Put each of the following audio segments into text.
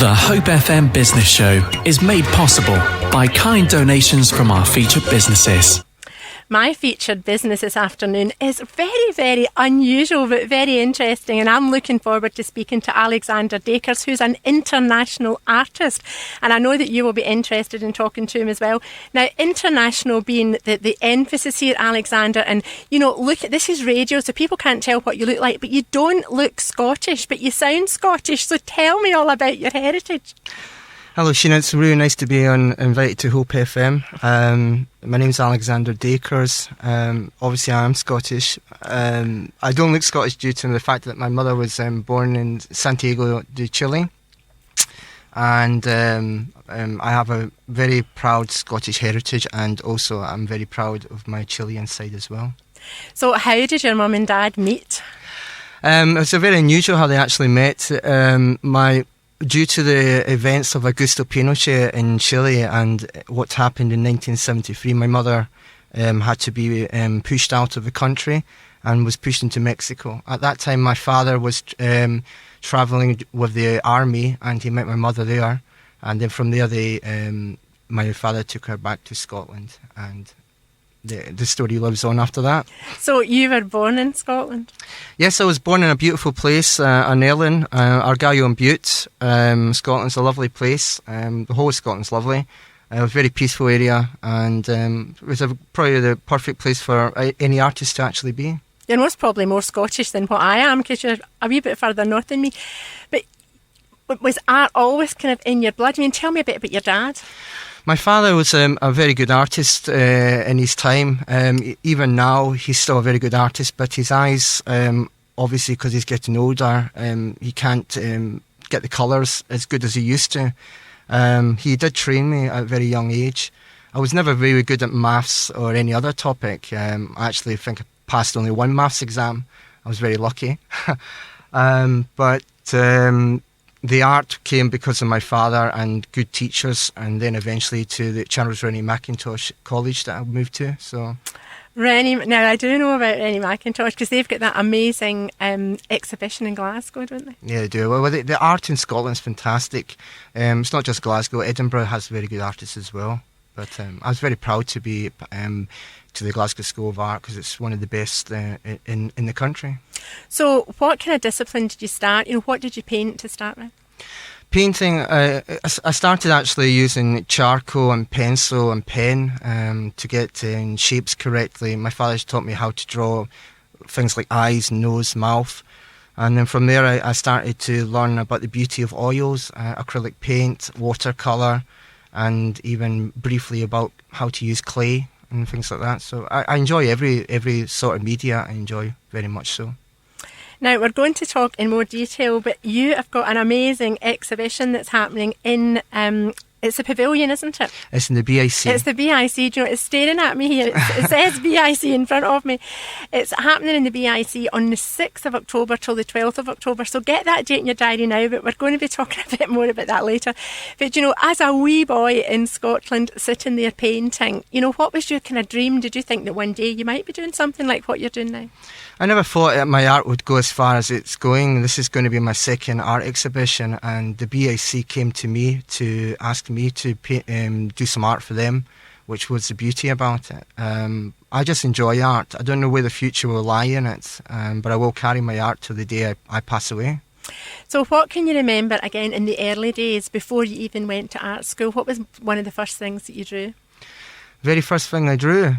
The Hope FM Business Show is made possible by kind donations from our featured businesses. My featured business this afternoon is very, very unusual but very interesting, and I'm looking forward to speaking to Alexander Dakers, who's an international artist, and I know that you will be interested in talking to him as well. Now, international being the emphasis here, Alexander, and you know, look, this is radio, so people can't tell what you look like, but you don't look Scottish, but you sound Scottish, so tell me all about your heritage. Hello Sheena, it's really nice to be invited to Hope FM. My name's Alexander Dakers. Obviously I am Scottish. I don't look Scottish due to the fact that my mother was born in Santiago de Chile, and I have a very proud Scottish heritage, and also I'm very proud of my Chilean side as well. So how did your mum and dad meet? It's very unusual how they actually met. Due to the events of Augusto Pinochet in Chile and what happened in 1973, my mother had to be pushed out of the country and was pushed into Mexico. At that time, my father was travelling with the army, and he met my mother there. And then from there, my father took her back to Scotland, and the story lives on after that. So you were born in Scotland? Yes, I was born in a beautiful place, Arnellan, Argyll and Bute. Scotland's a lovely place. The whole of Scotland's lovely. A very peaceful area, and it was probably the perfect place for any artist to actually be. You're most probably more Scottish than what I am, because you're a wee bit further north than me. But was art always kind of in your blood? I mean, tell me a bit about your dad. My father was a very good artist in his time. Even now, he's still a very good artist, but his eyes, obviously because he's getting older, he can't get the colours as good as he used to. He did train me at a very young age. I was never very good at maths or any other topic. I actually think I passed only one maths exam. I was very lucky. But the art came because of my father and good teachers, and then eventually to the Charles Rennie Mackintosh College that I moved to. So, Rennie, now I do know about Rennie Mackintosh because they've got that amazing exhibition in Glasgow, don't they? Yeah, they do. Well, the art in Scotland's fantastic. It's not just Glasgow. Edinburgh has very good artists as well. But I was very proud to be to the Glasgow School of Art because it's one of the best in the country. So what kind of discipline did you start? You know, what did you paint to start with? Painting, I started actually using charcoal and pencil and pen to get shapes correctly. My father's taught me how to draw things like eyes, nose, mouth. And then from there I started to learn about the beauty of oils, acrylic paint, watercolour, and even briefly about how to use clay and things like that. So I enjoy every sort of media. I enjoy very much so. Now, we're going to talk in more detail, but you have got an amazing exhibition that's happening in, it's a pavilion, isn't it? It's in the BIC. It's the BIC. Do you know, it's staring at me here. It says BIC in front of me. It's happening in the BIC on the 6th of October till the 12th of October. So get that date in your diary now, but we're going to be talking a bit more about that later. But, you know, as a wee boy in Scotland sitting there painting, you know, what was your kind of dream? Did you think that one day you might be doing something like what you're doing now? I never thought that my art would go as far as it's going. This is going to be my second art exhibition, and the BIC came to me to ask me to do some art for them, which was the beauty about it. I just enjoy art. I don't know where the future will lie in it, but I will carry my art till the day I pass away. So what can you remember, again, in the early days before you even went to art school? What was one of the first things that you drew? Very first thing I drew?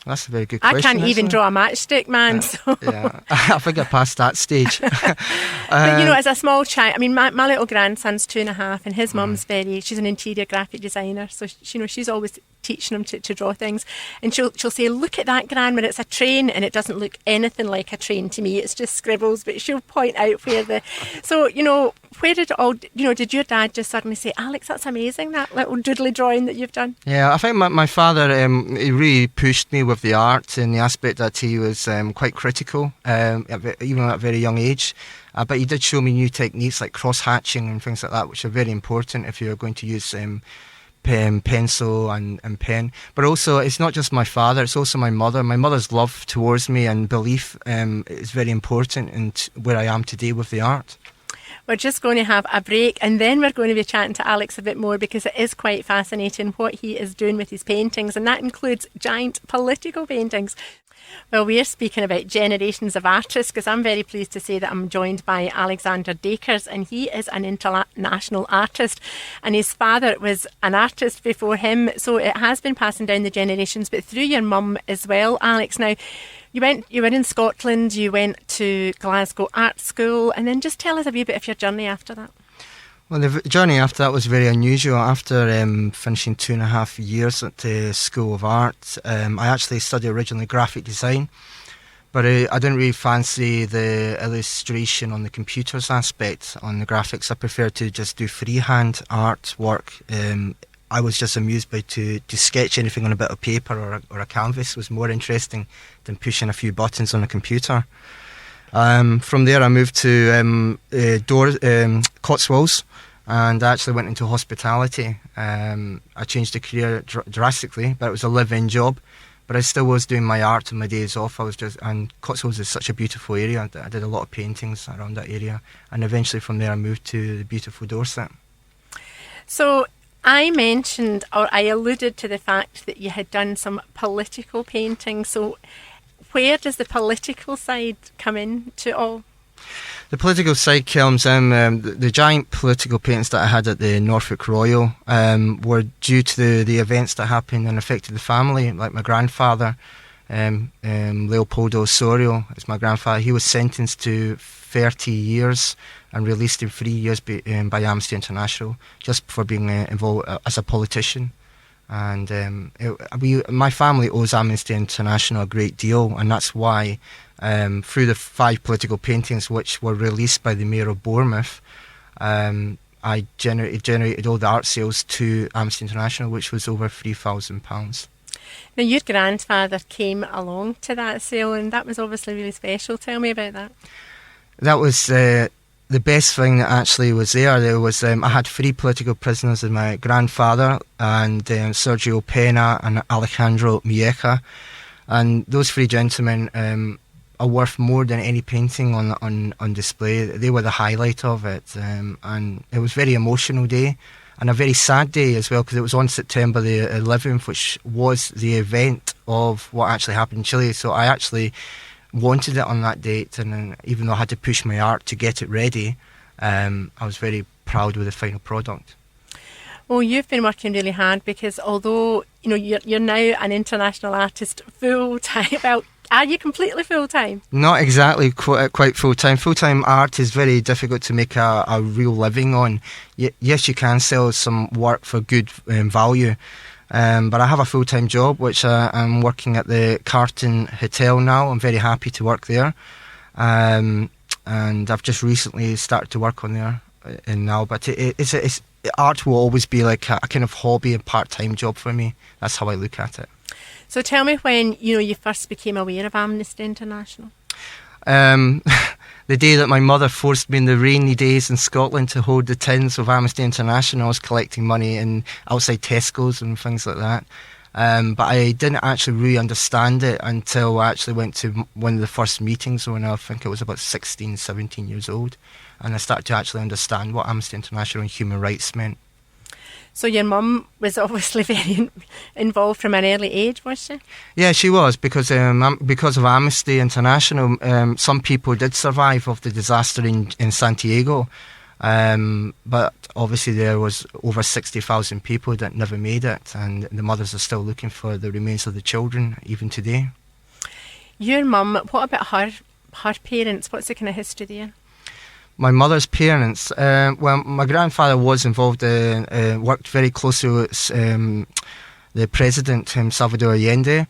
That's a very good question. I can't even draw a matchstick, man. Yeah, I think I passed that stage. But, you know, as a small child, I mean, my little grandson's 2.5 and his mum's she's an interior graphic designer. So, you know, she's always teaching him to draw things. And she'll say, look at that, Gran, it's a train, and it doesn't look anything like a train to me. It's just scribbles, but she'll point out where So, you know, where did it all, you know, did your dad just suddenly say, Alex, that's amazing, that little doodly drawing that you've done? Yeah, I think my father, he really pushed me with the art in the aspect that he was quite critical, even at a very young age. But he did show me new techniques like cross-hatching and things like that, which are very important if you're going to use pencil and pen. But also, it's not just my father, it's also my mother. My mother's love towards me and belief is very important in where I am today with the art. We're just going to have a break, and then we're going to be chatting to Alex a bit more, because it is quite fascinating what he is doing with his paintings, and that includes giant political paintings. Well, we're speaking about generations of artists, because I'm very pleased to say that I'm joined by Alexander Dakers, and he is an international artist, and his father was an artist before him, so it has been passing down the generations, but through your mum as well, Alex. Now, you were in Scotland, you went to Glasgow Art School, and then just tell us a wee bit of your journey after that. Well, the journey after that was very unusual. After finishing 2.5 years at the School of Art, I actually studied originally graphic design, but I didn't really fancy the illustration on the computers aspect on the graphics. I preferred to just do freehand artwork. I was just amused by to sketch anything on a bit of paper or a canvas was more interesting than pushing a few buttons on a computer. From there I moved to Cotswolds, and I actually went into hospitality. I changed the career drastically, but it was a live-in job. But I still was doing my art on my days off. And Cotswolds is such a beautiful area. I did a lot of paintings around that area, and eventually from there I moved to the beautiful Dorset. So I mentioned, or I alluded to the fact that you had done some political painting. So where does the political side come in to all? The political side comes in, the giant political paintings that I had at the Norfolk Royal were due to the events that happened and affected the family. Like my grandfather, Leopoldo Osorio, is my grandfather. He was sentenced to 30 years and released in 3 years by Amnesty International just for being involved as a politician. And my family owes Amnesty International a great deal, and that's why through the 5 political paintings which were released by the Mayor of Bournemouth, I generated all the art sales to Amnesty International, which was over £3,000. Now, your grandfather came along to that sale, and that was obviously really special. Tell me about that. That was the best thing that actually was there. There was I had 3 political prisoners with my grandfather, and Sergio Pena and Alejandro Mieja, and those 3 gentlemen are worth more than any painting on display. They were the highlight of it, and it was a very emotional day and a very sad day as well, because it was on September the 11th, which was the event of what actually happened in Chile. So I actually wanted it on that date, and even though I had to push my art to get it ready, I was very proud with the final product. Well, you've been working really hard, because although you're now an international artist full time, well, are you completely full time? Not exactly quite full time. Full time art is very difficult to make a real living on. Yes, you can sell some work for good value. But I have a full-time job, which I'm working at the Carlton Hotel now. I'm very happy to work there. And I've just recently started to work on there now. But art will always be like a kind of hobby and part-time job for me. That's how I look at it. So tell me when you first became aware of Amnesty International. The day that my mother forced me in the rainy days in Scotland to hold the tins of Amnesty International. I was collecting money outside Tesco's and things like that. But I didn't actually really understand it until I actually went to one of the first meetings when I think it was about 16, 17 years old. And I started to actually understand what Amnesty International and human rights meant. So your mum was obviously very involved from an early age, was she? Yeah, she was, because of Amnesty International, some people did survive of the disaster in Santiago, but obviously there was over 60,000 people that never made it, and the mothers are still looking for the remains of the children even today. Your mum, what about her parents? What's the kind of history there? My mother's parents, well, my grandfather was involved, worked very closely with the president, Salvador Allende,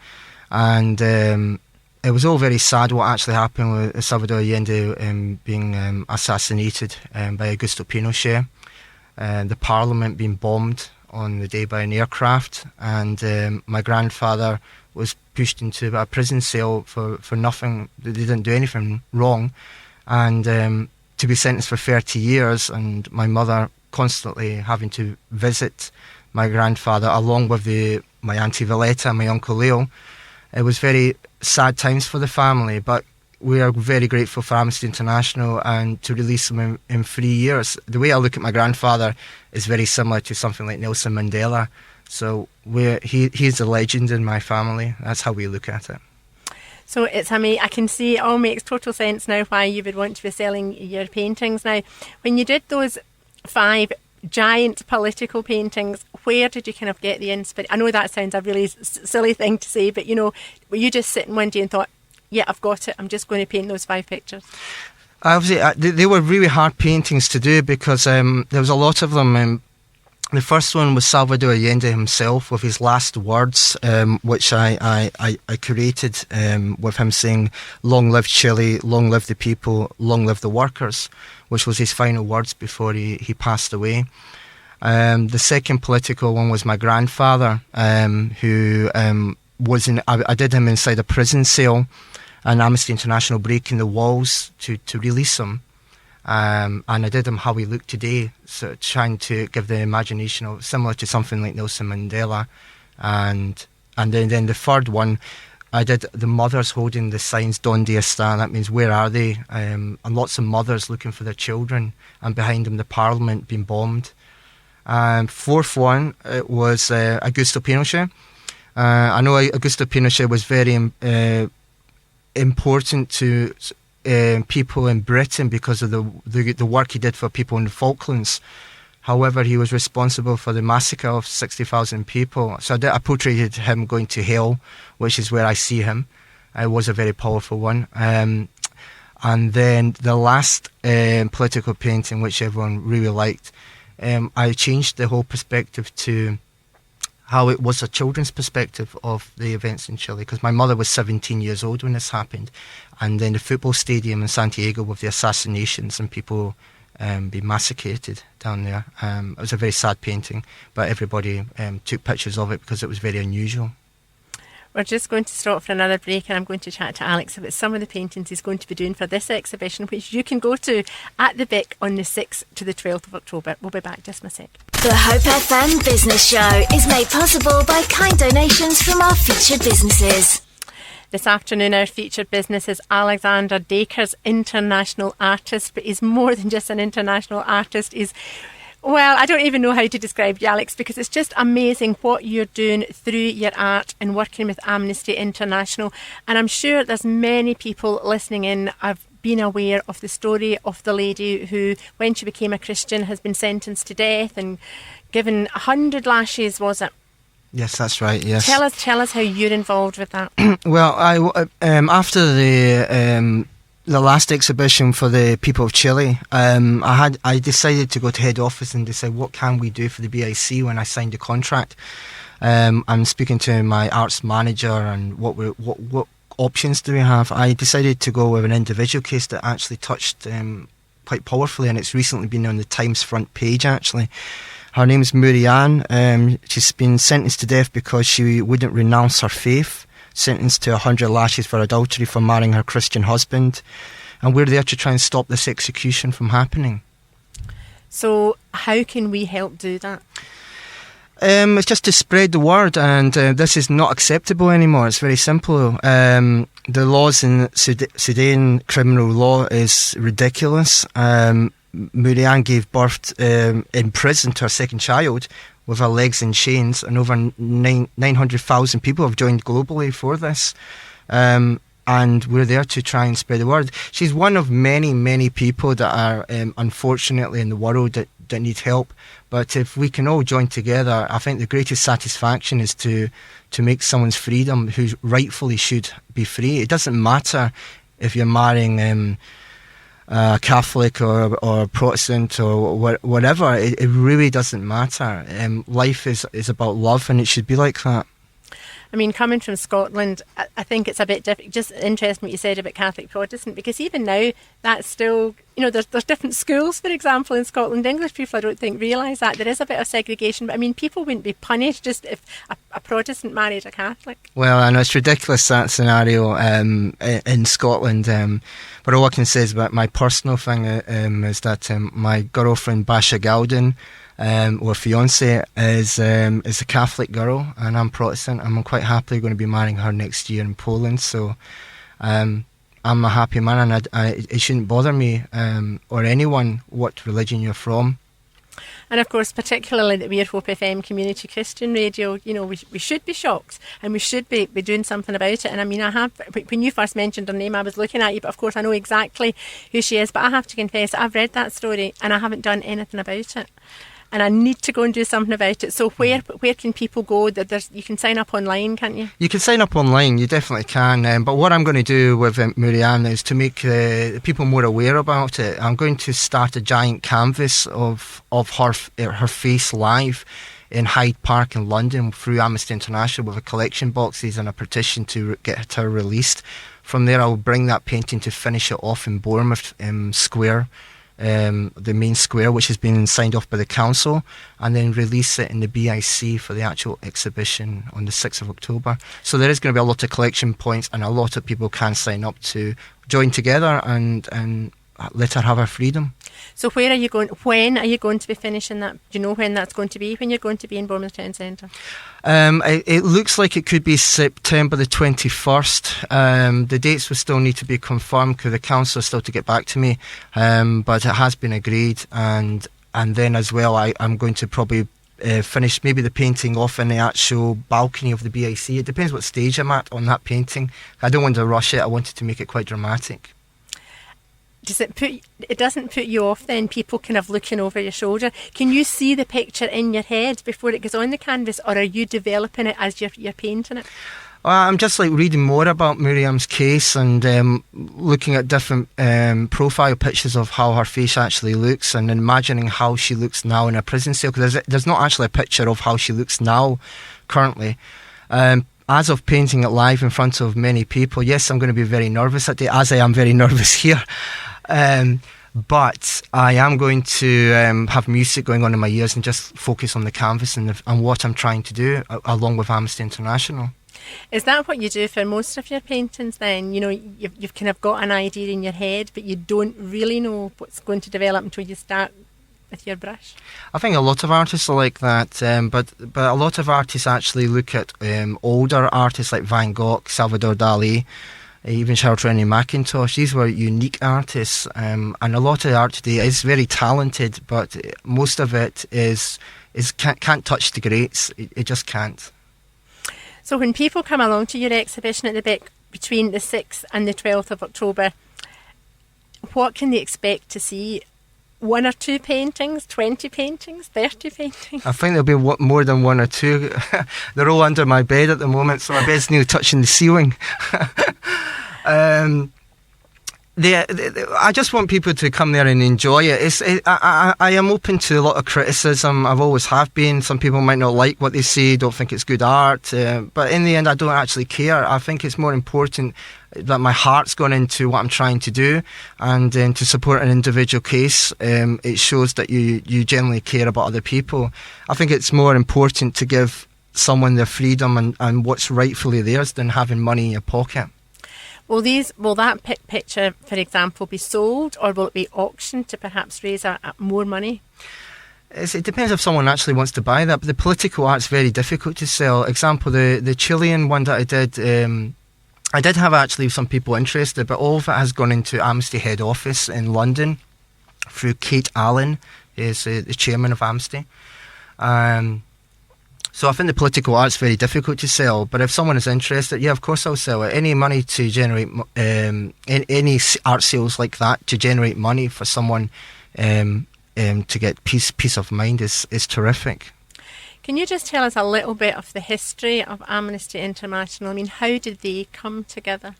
and it was all very sad what actually happened with Salvador Allende being assassinated by Augusto Pinochet, the parliament being bombed on the day by an aircraft, and my grandfather was pushed into a prison cell for nothing. They didn't do anything wrong, and to be sentenced for 30 years, and my mother constantly having to visit my grandfather along with my auntie Valletta and my uncle Leo. It was very sad times for the family, but we are very grateful for Amnesty International and to release him in 3 years. The way I look at my grandfather is very similar to something like Nelson Mandela. So he's a legend in my family. That's how we look at it. So it's amazing. I can see it all makes total sense now why you would want to be selling your paintings. Now, when you did those 5 giant political paintings, where did you kind of get the inspiration? I know that sounds a really silly thing to say, but were you just sitting one day and thought, yeah, I've got it, I'm just going to paint those 5 pictures? Obviously, they were really hard paintings to do because there was a lot of them. The first one was Salvador Allende himself with his last words, which I created with him saying, "Long live Chile, long live the people, long live the workers," which was his final words before he passed away. The second political one was my grandfather, who was I did him inside a prison cell, and Amnesty International breaking the walls to release him. And I did him how he looked today, so trying to give the imagination of similar to something like Nelson Mandela. And then the third one, I did the mothers holding the signs "Donde está?" That means where are they? And lots of mothers looking for their children, and behind them the Parliament being bombed. Fourth one was Augusto Pinochet. I know Augusto Pinochet was very important to people in Britain because of the work he did for people in the Falklands. However, he was responsible for the massacre of 60,000 people. So I portrayed him going to hell, which is where I see him. It was a very powerful one. And then the last political painting, which everyone really liked, I changed the whole perspective to how it was a children's perspective of the events in Chile, because my mother was 17 years old when this happened, and then the football stadium in Santiago with the assassinations and people being massacred down there. It was a very sad painting, but everybody took pictures of it because it was very unusual. We're just going to stop for another break, and I'm going to chat to Alex about some of the paintings he's going to be doing for this exhibition, which you can go to at the Vic on the 6th to the 12th of October. We'll be back just in a sec. The Hope FM Business Show is made possible by kind donations from our featured businesses. This afternoon, our featured business is Alexander Dakers, international artist, but he's more than just an international artist. Well, I don't even know how to describe you, Alex, because it's just amazing what you're doing through your art and working with Amnesty International. And I'm sure there's many people listening in have been aware of the story of the lady who, when she became a Christian, has been sentenced to death and given 100 lashes, was it? Yes, that's right, yes. Tell us how you're involved with that. Well, after the last exhibition for the people of Chile, I decided to go to head office and decide what can we do for the BIC when I signed the contract. I'm speaking to my arts manager and what options do we have. I decided to go with an individual case that actually touched quite powerfully, and it's recently been on the Times front page actually. Her name's Meriam. She's been sentenced to death because she wouldn't renounce her faith. Sentenced to 100 lashes for adultery for marrying her Christian husband, and we're there to try and stop this execution from happening. So how can we help do that? It's just to spread the word, and this is not acceptable anymore. It's very simple. The laws in Sudan criminal law is ridiculous. Meriam gave birth in prison to her second child with her legs in chains, and over 900,000 people have joined globally for this. And we're there to try and spread the word. She's one of many, many people that are unfortunately in the world that need help. But if we can all join together, I think the greatest satisfaction is to make someone's freedom who rightfully should be free. It doesn't matter if you're marrying Catholic or Protestant or whatever. It really doesn't matter. Life is about love, and it should be like that. I mean, coming from Scotland, I think it's a bit different. Just interesting what you said about Catholic Protestant, because even now that's still, there's different schools, for example, in Scotland. English people, I don't think, realise that. There is a bit of segregation, but I mean, people wouldn't be punished just if a Protestant married a Catholic. Well, I know it's ridiculous, that scenario in Scotland, but all I can say is about my personal thing is that my girlfriend Basha Gowden, or fiance, is a Catholic girl, and I'm Protestant, and I'm quite happily going to be marrying her next year in Poland. So I'm I'm a happy man, and it shouldn't bother me or anyone what religion you're from. And of course, particularly that we're Hope FM Community Christian Radio, you know, we should be shocked, and we should be doing something about it. And I mean, when you first mentioned her name, I was looking at you, but of course I know exactly who she is. But I have to confess, I've read that story and I haven't done anything about it. And I need to go and do something about it. So where can people go? You can sign up online, can't you? You can sign up online, you definitely can. But what I'm going to do with Meriam is to make people more aware about it. I'm going to start a giant canvas of her face live in Hyde Park in London through Amnesty International with a collection boxes and a petition to get her released. From there, I'll bring that painting to finish it off in Bournemouth Square. The main square, which has been signed off by the council, and then release it in the BIC for the actual exhibition on the 6th of October. So there is going to be a lot of collection points, and a lot of people can sign up to join together and let her have her freedom. So where are you going? When are you going to be finishing that? Do you know when that's going to be? When you're going to be in Bournemouth Town Centre? It looks like it could be September the 21st. The dates will still need to be confirmed because the council is still to get back to me. But it has been agreed, and then as well, I'm going to probably finish maybe the painting off in the actual balcony of the BIC. It depends what stage I'm at on that painting. I don't want to rush it. I wanted to make it quite dramatic. It doesn't put you off then, people kind of looking over your shoulder? Can you see the picture in your head before it goes on the canvas, or are you developing it as you're painting it? Well, I'm just like reading more about Meriam's case and looking at different profile pictures of how her face actually looks, and imagining how she looks now in a prison cell, because there's not actually a picture of how she looks now currently. As of painting it live in front of many people, yes, I'm going to be very nervous that day, as I am very nervous here. But I am going to have music going on in my ears and just focus on the canvas and what I'm trying to do, along with Amnesty International. Is that what you do for most of your paintings then? You know, you've kind of got an idea in your head, but you don't really know what's going to develop until you start with your brush? I think a lot of artists are like that, but a lot of artists actually look at older artists like Van Gogh, Salvador Dali, even Charles Rennie Mackintosh. These were unique artists, and a lot of art today is very talented, but most of it can't touch the greats. It just can't. So when people come along to your exhibition at the Bic between the 6th and the 12th of October, what can they expect to see? 1 or 2 paintings, 20 paintings, 30 paintings? I think there'll be more than 1 or 2. They're all under my bed at the moment, so my bed's nearly touching the ceiling. I just want people to come there and enjoy it. I am open to a lot of criticism. I've always have been. Some people might not like what they see, don't think it's good art, but in the end I don't actually care. I think it's more important that my heart's gone into what I'm trying to do, and to support an individual case. It shows that you genuinely care about other people. I think it's more important to give someone their freedom and what's rightfully theirs than having money in your pocket. Will that picture, for example, be sold, or will it be auctioned to perhaps raise more money? It depends if someone actually wants to buy that, but the political art's very difficult to sell. Example, the Chilean one that I did have actually some people interested, but all of it has gone into Amnesty head office in London through Kate Allen, who is the chairman of Amnesty. So I think the political art's very difficult to sell, but if someone is interested, yeah, of course I'll sell it. Any money to generate, any art sales like that to generate money for someone to get peace of mind is terrific. Can you just tell us a little bit of the history of Amnesty International? I mean, how did they come together?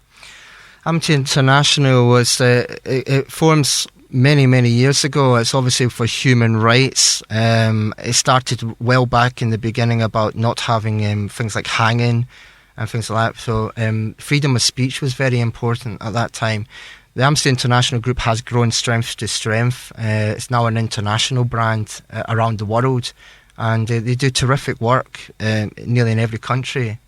Amnesty International it forms many years ago. It's obviously for human rights. It started well back in the beginning about not having things like hanging and things like that. So freedom of speech was very important at that time. The Amnesty International group has grown strength to strength. It's now an international brand around the world, and they do terrific work nearly in every country.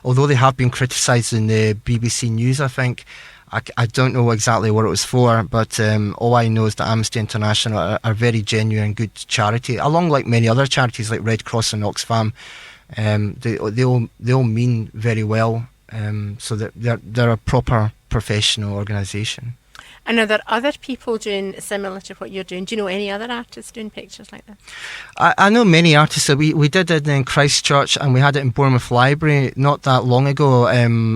Although they have been criticised in the BBC News, I think. I don't know exactly what it was for, but all I know is that Amnesty International are very genuine, good charity, along like many other charities like Red Cross and Oxfam. They all mean very well, so that they're a proper professional organisation. And are there other people doing similar to what you're doing? Do you know any other artists doing pictures like this? I know many artists. We did it in Christchurch, and we had it in Bournemouth Library not that long ago.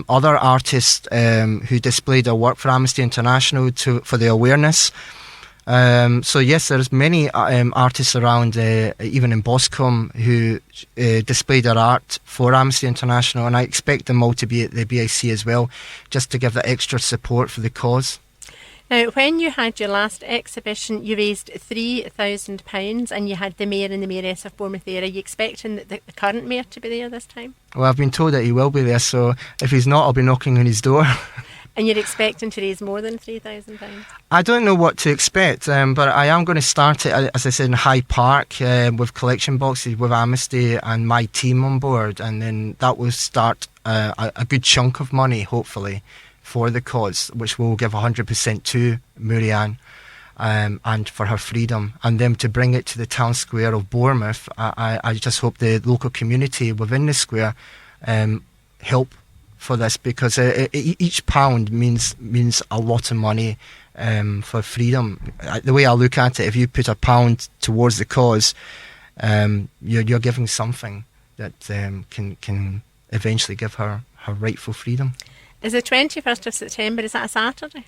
Other artists who displayed their work for Amnesty International for the awareness. So yes, there's many artists around, even in Boscombe, who display their art for Amnesty International, and I expect them all to be at the BIC as well, just to give that extra support for the cause. Now, when you had your last exhibition, you raised £3,000 and you had the Mayor and the Mayoress of Bournemouth there. Are you expecting the current Mayor to be there this time? Well, I've been told that he will be there, so if he's not, I'll be knocking on his door. And you're expecting to raise more than £3,000? I don't know what to expect, but I am going to start it, as I said, in Hyde Park with collection boxes with Amnesty and my team on board, and then that will start a good chunk of money, hopefully, for the cause, which will give 100% to Meriam and for her freedom, and then to bring it to the town square of Bournemouth. I just hope the local community within the square help for this, because each pound means a lot of money for freedom. The way I look at it, if you put a pound towards the cause, you're giving something that can eventually give her rightful freedom. Is the 21st of September, is that a Saturday?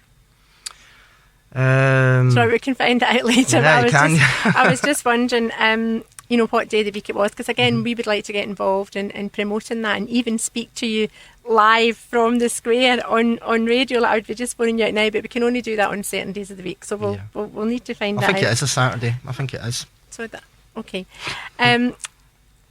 Sorry, we can find out later. Yeah, I was just wondering, what day of the week it was, because again, we would like to get involved in promoting that and even speak to you live from the square on radio. Like, I would be just phoning you out now, but we can only do that on certain days of the week, so we'll need to find that out. I think it is a Saturday. I think it is. So okay.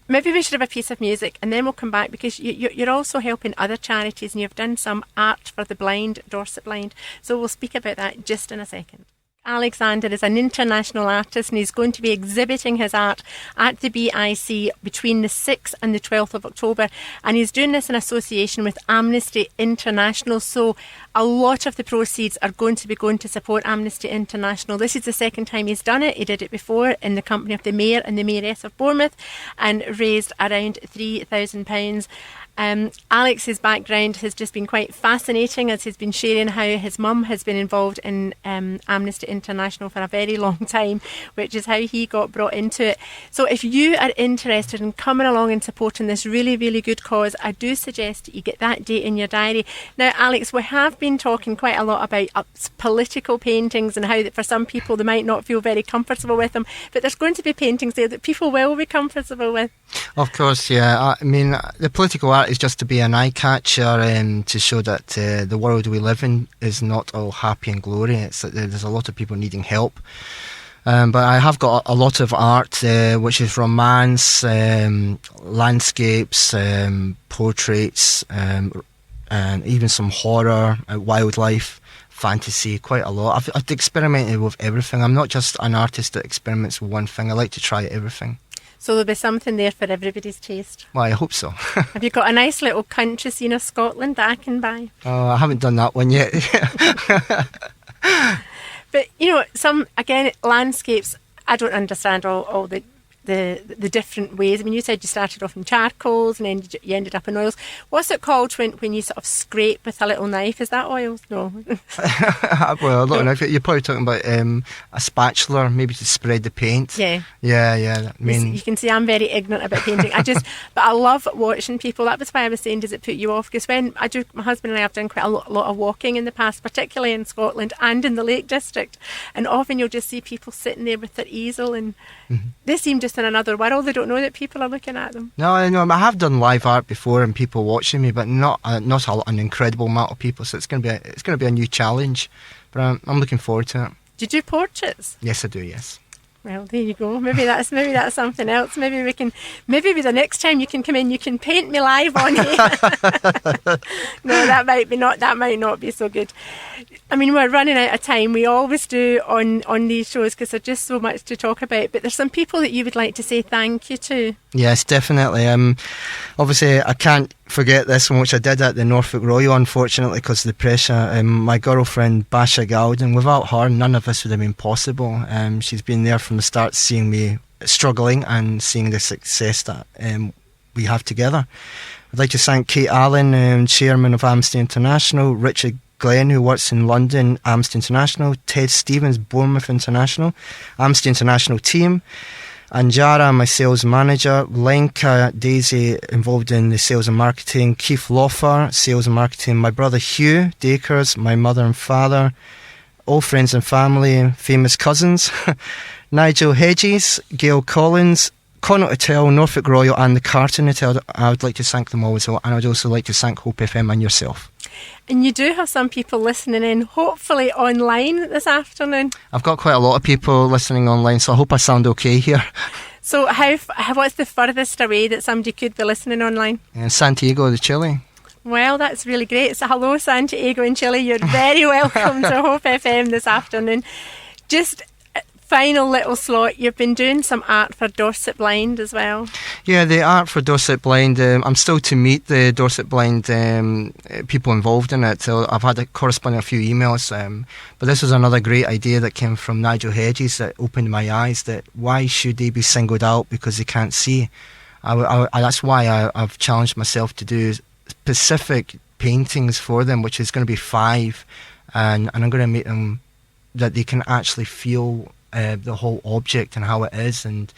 Maybe we should have a piece of music and then we'll come back, because you're also helping other charities and you've done some art for the blind, Dorset Blind. So we'll speak about that just in a second. Alexander is an international artist and he's going to be exhibiting his art at the BIC between the 6th and the 12th of October, and he's doing this in association with Amnesty International, so a lot of the proceeds are going to support Amnesty International. This is the second time he's done it. He did it before in the company of the Mayor and the Mayoress of Bournemouth and raised around £3,000. Alex's background has just been quite fascinating, as he's been sharing how his mum has been involved in Amnesty International for a very long time, which is how he got brought into it. So if you are interested in coming along and supporting this really, really good cause, I do suggest you get that date in your diary. Now, Alex, we have been talking quite a lot about political paintings and how that for some people they might not feel very comfortable with them, but there's going to be paintings there that people will be comfortable with. Of course, yeah. I mean, the political art is just to be an eye catcher, to show that the world we live in is not all happy and glory. It's that there's a lot of people needing help. But I have got a lot of art which is romance, landscapes, portraits, and even some horror, wildlife, fantasy, quite a lot. I've experimented with everything. I'm not just an artist that experiments with one thing. I like to try everything. So there'll be something there for everybody's taste. Well, I hope so. Have you got a nice little country scene of Scotland that I can buy? Oh, I haven't done that one yet. But, some, again, landscapes, I don't understand all the different ways. I mean, you said you started off in charcoals and then you ended up in oils. What's it called when you sort of scrape with a little knife? Is that oils? No. Well, a little knife. You're probably talking about a spatula, maybe to spread the paint. Yeah. Yeah. I mean, you can see I'm very ignorant about painting. But I love watching people. That was why I was saying, does it put you off? Because when my husband and I have done quite a lot of walking in the past, particularly in Scotland and in the Lake District, and often you'll just see people sitting there with their easel and they seem just in another world. They don't know that people are looking at them. No, I have done live art before and people watching me, but not an incredible amount of people. So it's going to be a new challenge, but I'm looking forward to it. Do you do portraits? Yes, I do. Yes. Well, there you go. Maybe that's something else. Maybe the next time you can come in, you can paint me live on here. No, that might not be so good. I mean, we're running out of time. We always do on these shows because there's just so much to talk about. But there's some people that you would like to say thank you to. Yes, definitely. Obviously, I can't forget this one, which I did at the Norfolk Royal, unfortunately, because of the pressure. My girlfriend, Basha Gowden, without her, none of this would have been possible. She's been there from the start, seeing me struggling and seeing the success that we have together. I'd like to thank Kate Allen, Chairman of Amnesty International, Richard Glenn, who works in London, Amnesty International, Ted Stevens, Bournemouth International, Amnesty International team, Anjara, my sales manager, Lenka, Daisy, involved in the sales and marketing, Keith Loffer, sales and marketing, my brother Hugh, Dakers, my mother and father, all friends and family, famous cousins, Nigel Hedges, Gail Collins, Connaught Hotel, Norfolk Royal and the Carton Hotel. I would like to thank them all as well, and I would also like to thank Hope FM and yourself. And you do have some people listening in, hopefully online this afternoon. I've got quite a lot of people listening online, so I hope I sound okay here. So what's the furthest away that somebody could be listening online? In Santiago de Chile. Well, that's really great. So hello, Santiago in Chile. You're very welcome to Hope FM this afternoon. Just final little slot, you've been doing some art for Dorset Blind as well. Yeah, the art for Dorset Blind, I'm still to meet the Dorset Blind people involved in it. So I've had corresponding a few emails, but this was another great idea that came from Nigel Hedges that opened my eyes, that why should they be singled out because they can't see? That's why I've challenged myself to do specific paintings for them, which is going to be 5, and I'm going to make them that they can actually feel the whole object and how it is, and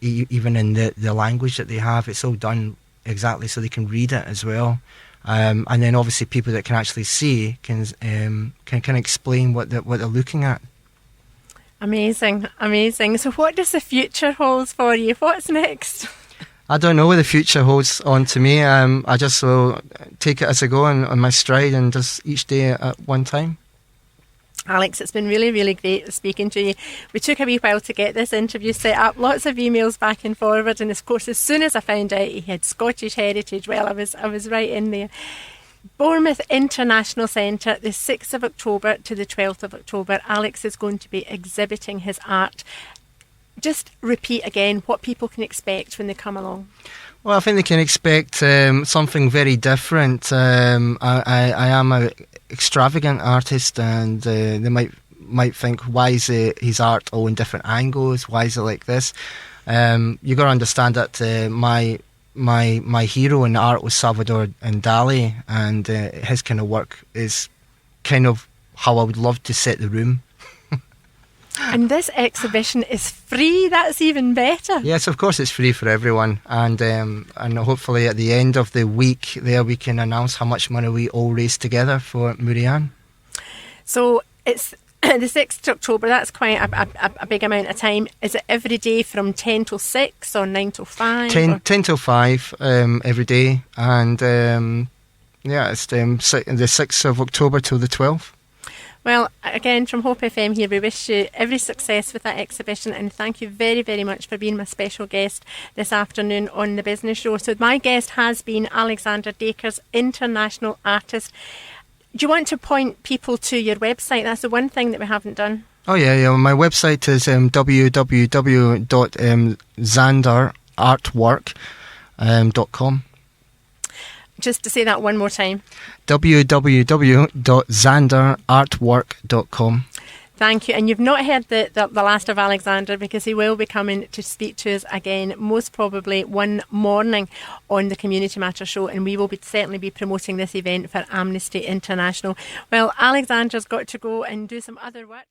even in the language that they have, it's all done exactly so they can read it as well. And then obviously people that can actually see can explain what they're looking at. Amazing. So what does the future hold for you? What's next? I don't know what the future holds on to me. I just will take it as I go on my stride and just each day at one time. Alex, it's been really, really great speaking to you. We took a wee while to get this interview set up, lots of emails back and forward, and of course as soon as I found out he had Scottish heritage, well, I was right in there. Bournemouth International Centre, the 6th of October to the 12th of October. Alex is going to be exhibiting his art. Just repeat again what people can expect when they come along. Well, I think they can expect something very different. I am an extravagant artist, and they might think, why is his art all in different angles? Why is it like this? You got to understand that my hero in the art was Salvador Dali, and his kind of work is kind of how I would love to set the room. And this exhibition is free. That's even better. Yes, of course it's free for everyone, and hopefully at the end of the week there we can announce how much money we all raise together for Meriam. So it's the 6th of October. That's quite a big amount of time. Is it every day from 10 till 6 or 9 till 5? 10 till 5 every day, and it's the 6th of October till the 12th. Well, again, from Hope FM here, we wish you every success with that exhibition, and thank you very, very much for being my special guest this afternoon on The Business Show. So my guest has been Alexander Dakers, international artist. Do you want to point people to your website? That's the one thing that we haven't done. Oh, yeah. My website is www.zanderartwork.com. Just to say that one more time. www.zanderartwork.com. Thank you. And you've not heard the last of Alexander, because he will be coming to speak to us again, most probably one morning on the Community Matter Show, and we will certainly be promoting this event for Amnesty International. Well, Alexander's got to go and do some other work.